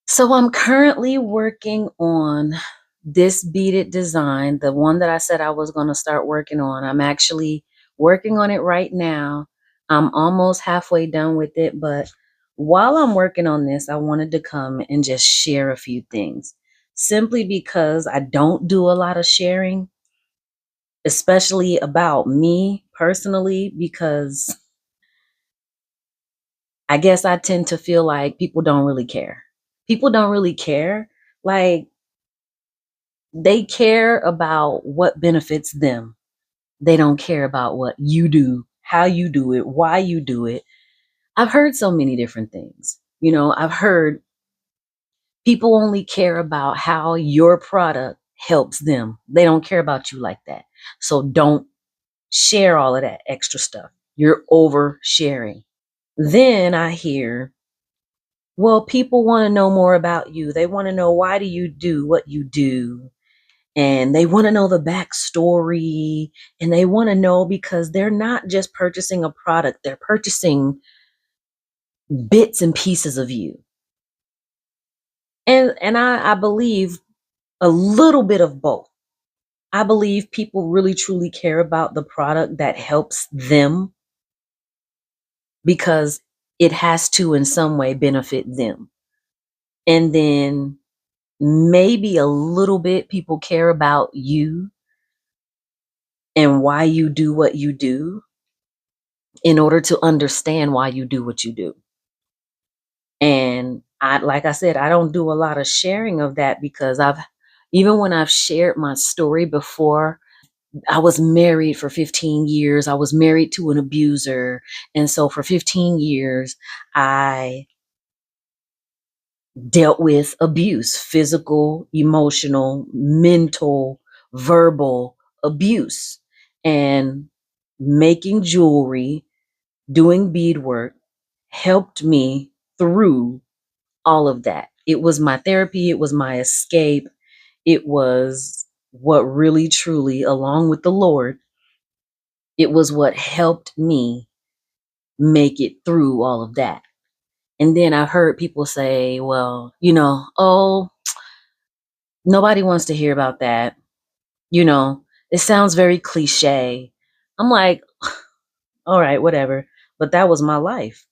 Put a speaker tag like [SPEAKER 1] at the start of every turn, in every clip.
[SPEAKER 1] So I'm currently working on this beaded design, the one that I said I was going to start working on. I'm actually working on it right now. I'm almost halfway done with it, but while I'm working on this, I wanted to come and just share a few things. Simply because I don't do a lot of sharing, especially about me personally, because I guess I tend to feel like people don't really care. People don't really care. Like, they care about what benefits them. They don't care about what you do, how you do it, why you do it. I've heard so many different things. I've heard people only care about how your product helps them. They don't care about you like that. So don't share all of that extra stuff. You're oversharing. Then I hear, well, people want to know more about you. They want to know, why do you do what you do? And they want to know the backstory, and they want to know because they're not just purchasing a product, they're purchasing bits and pieces of you. And I believe a little bit of both. I believe people really truly care about the product that helps them because it has to in some way benefit them. And then maybe a little bit people care about you and why you do what you do in order to understand why you do what you do. And like I said, I don't do a lot of sharing of that because even when I've shared my story before, I was married for 15 years. I was married to an abuser. And so for 15 years, I dealt with abuse, physical, emotional, mental, verbal abuse. And making jewelry, doing beadwork helped me through all of that. It was my therapy. It was my escape. It was what really, truly, along with the Lord, it was what helped me make it through all of that. And then I've heard people say, well, oh, nobody wants to hear about that. It sounds very cliche. I'm like, all right, whatever. But that was my life.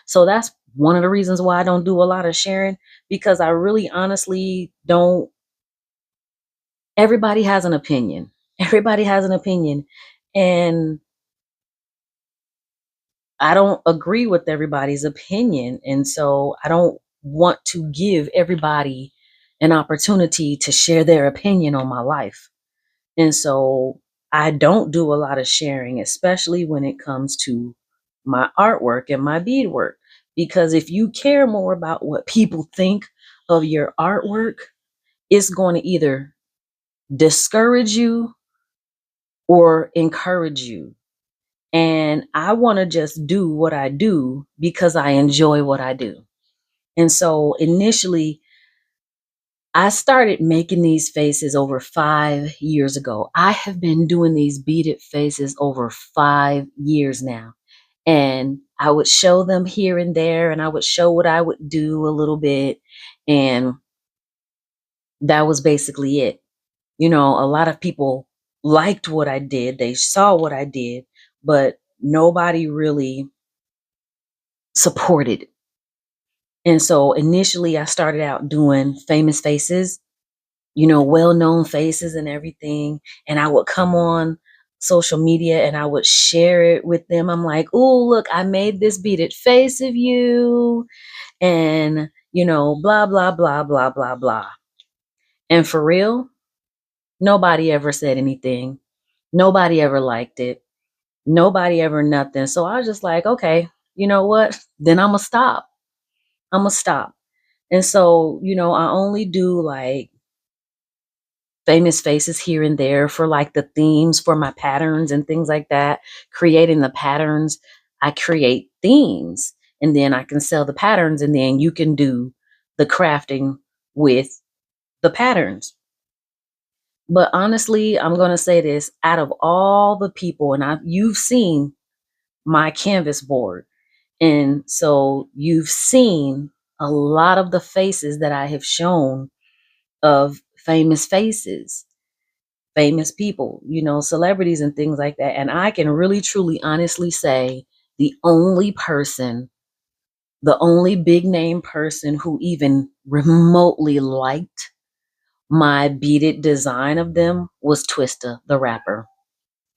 [SPEAKER 1] So that's one of the reasons why I don't do a lot of sharing, because I really honestly don't. Everybody has an opinion. Everybody has an opinion. And I don't agree with everybody's opinion. And so I don't want to give everybody an opportunity to share their opinion on my life. And so I don't do a lot of sharing, especially when it comes to my artwork and my beadwork. Because if you care more about what people think of your artwork, it's going to either discourage you or encourage you. And I want to just do what I do because I enjoy what I do. And so initially, I started making these faces over 5 years ago. I have been doing these beaded faces over 5 years now. And I would show them here and there, and I would show what I would do a little bit. And that was basically it. A lot of people liked what I did, they saw what I did, but nobody really supported. And so initially, I started out doing famous faces, well-known faces and everything. And I would come on social media and I would share it with them. I'm like, oh, look, I made this beaded face of you. And, blah, blah, blah, blah, blah, blah. And for real, nobody ever said anything. Nobody ever liked it. Nobody ever nothing. So I was just like, okay, you know what? Then I'm going to stop. I'm going to stop. And so, I only do like famous faces here and there for like the themes for my patterns and things like that. Creating the patterns, I create themes and then I can sell the patterns, and then you can do the crafting with the patterns. But honestly, I'm going to say this, out of all the people, and you've seen my canvas board. And so you've seen a lot of the faces that I have shown of famous faces, famous people, celebrities and things like that. And I can really, truly, honestly say the only person, the only big name person who even remotely liked my beaded design of them was Twista, the rapper.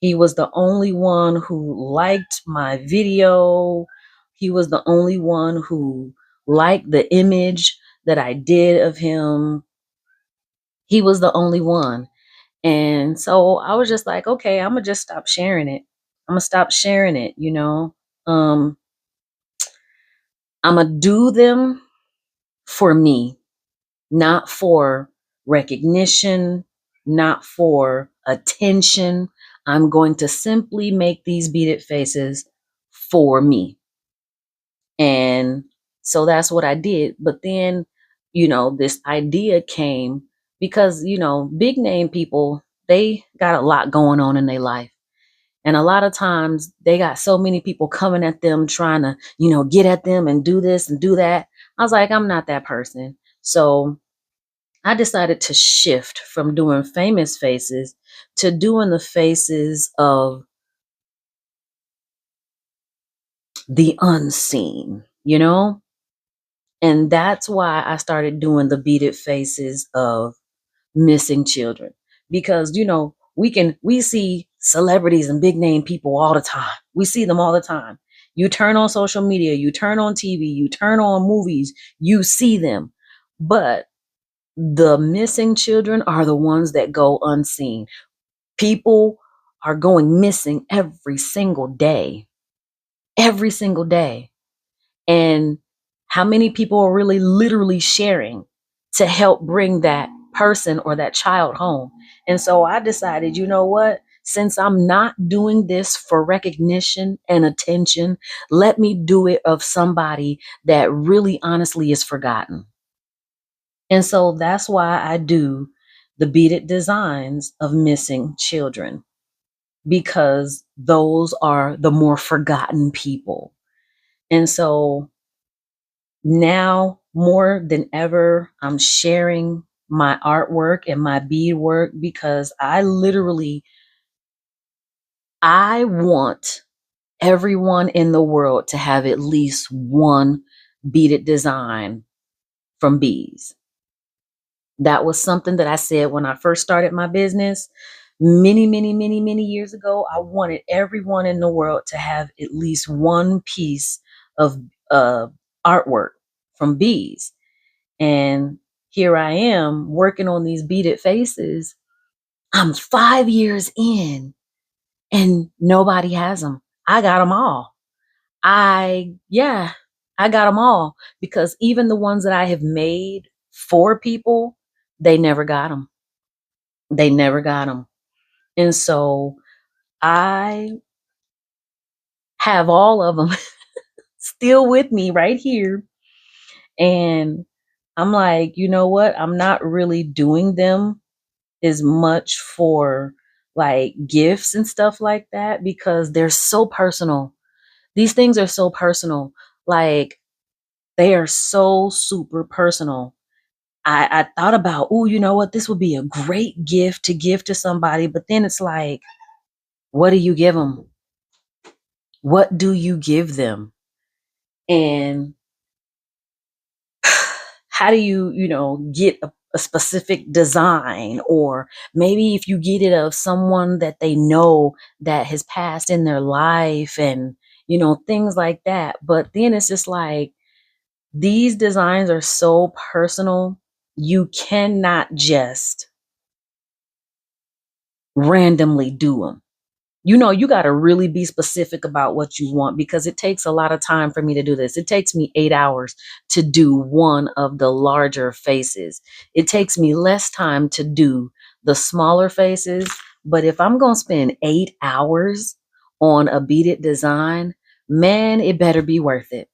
[SPEAKER 1] He was the only one who liked my video. He was the only one who liked the image that I did of him. He was the only one. And so I was just like, okay, I'm gonna just stop sharing it. I'm gonna stop sharing it. Um, I'm gonna do them for me, not for recognition, not for attention. I'm going to simply make these beaded faces for me. And so that's what I did. But then, this idea came because, big name people, they got a lot going on in their life. And a lot of times they got so many people coming at them trying to, get at them and do this and do that. I was like, I'm not that person. So I decided to shift from doing famous faces to doing the faces of the unseen. And that's why I started doing the beaded faces of missing children. Because, we see celebrities and big name people all the time. We see them all the time. You turn on social media, you turn on TV, you turn on movies, you see them. But the missing children are the ones that go unseen. People are going missing every single day. Every single day. And how many people are really literally sharing to help bring that person or that child home? And so I decided, you know what? Since I'm not doing this for recognition and attention, let me do it of somebody that really honestly is forgotten. And so that's why I do the beaded designs of missing children, because those are the more forgotten people. And so now more than ever, I'm sharing my artwork and my beadwork because I want everyone in the world to have at least one beaded design from bees. That was something that I said when I first started my business many, many, many, many years ago. I wanted everyone in the world to have at least one piece of artwork from bees. And here I am working on these beaded faces. I'm 5 years in and nobody has them. I got them all. Yeah, I got them all because even the ones that I have made for people, they never got them. They never got them. And so I have all of them still with me right here. And I'm like, you know what? I'm not really doing them as much for like gifts and stuff like that because they're so personal. These things are so personal. Like they are so super personal. I thought about, oh, you know what? This would be a great gift to give to somebody. But then it's like, what do you give them? What do you give them? And how do get a specific design, or maybe if you get it of someone that they know that has passed in their life and things like that. But then it's just like these designs are so personal, you cannot just randomly do them. You got to really be specific about what you want because it takes a lot of time for me to do this. It takes me 8 hours to do one of the larger faces. It takes me less time to do the smaller faces. But if I'm going to spend 8 hours on a beaded design, man, it better be worth it.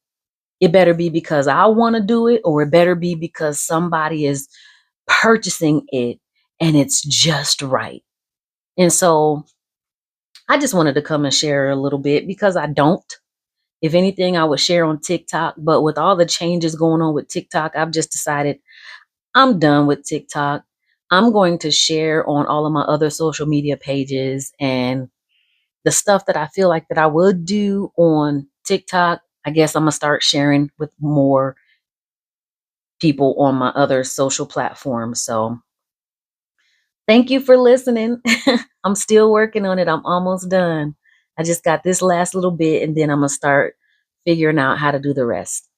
[SPEAKER 1] It better be because I want to do it, or it better be because somebody is purchasing it and it's just right. And so I just wanted to come and share a little bit because I don't. If anything, I would share on TikTok. But with all the changes going on with TikTok, I've just decided I'm done with TikTok. I'm going to share on all of my other social media pages, and the stuff that I feel like that I would do on TikTok, I guess I'm gonna start sharing with more people on my other social platforms. So thank you for listening. I'm still working on it. I'm almost done. I just got this last little bit, and then I'm gonna start figuring out how to do the rest.